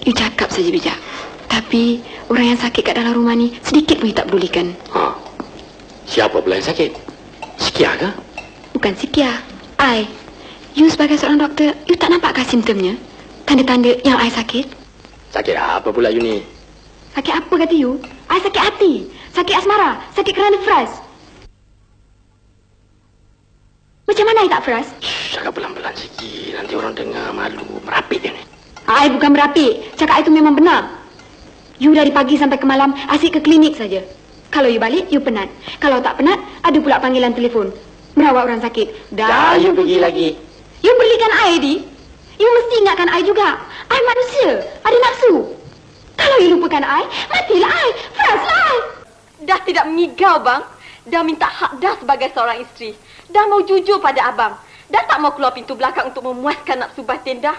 You cakap saja bijak. Tapi orang yang sakit kat dalam rumah ni sedikit pun you tak pedulikan. Siapa pula yang sakit? Sikia ke? Bukan Sikia, I. You sebagai seorang doktor, you tak nampakkah simptomnya? Tanda-tanda yang I sakit? Sakit apa pula you ni? Sakit apa kata you? I sakit hati, sakit asmara, sakit kerana fras. Macam mana I tak fras? Cakap pelan-pelan sikit, nanti orang dengar malu. Merapik dia ni. I bukan merapik, cakap I itu memang benar. You dari pagi sampai ke malam asyik ke klinik saja. Kalau you balik, you penat. Kalau tak penat, ada pula panggilan telefon. Merawat orang sakit. Dah you pergi lagi. You belikan I, Di. You mesti ingatkan I juga. I manusia, ada nafsu. Kalau you lupakan I, matilah I. Fraslah I. Dah tidak mengigau, bang. Dah minta hak dah sebagai seorang isteri. Dah mau jujur pada abang. Dah tak mau keluar pintu belakang untuk memuaskan nafsu batin dah.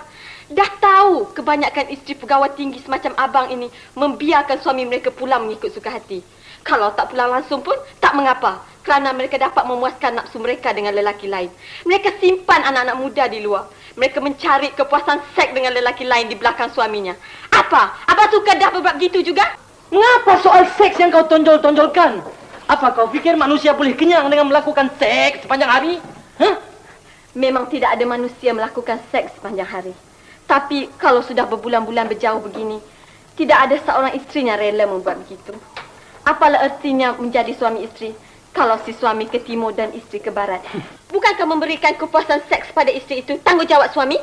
Dah tahu kebanyakan isteri pegawai tinggi semacam abang ini membiarkan suami mereka pulang mengikut suka hati. Kalau tak pulang langsung pun tak mengapa, kerana mereka dapat memuaskan nafsu mereka dengan lelaki lain. Mereka simpan anak-anak muda di luar. Mereka mencari kepuasan seks dengan lelaki lain di belakang suaminya. Apa? Abang suka dah berbuat begitu juga? Mengapa soal seks yang kau tonjol-tonjolkan? Apa kau fikir manusia boleh kenyang dengan melakukan seks sepanjang hari? Memang tidak ada manusia melakukan seks sepanjang hari. Tapi kalau sudah berbulan-bulan berjauh begini, tidak ada seorang isteri yang rela membuat begitu. Apalah artinya menjadi suami isteri kalau si suami ke timur dan isteri ke barat? Bukankah memberikan kepuasan seks pada isteri itu tanggungjawab suami?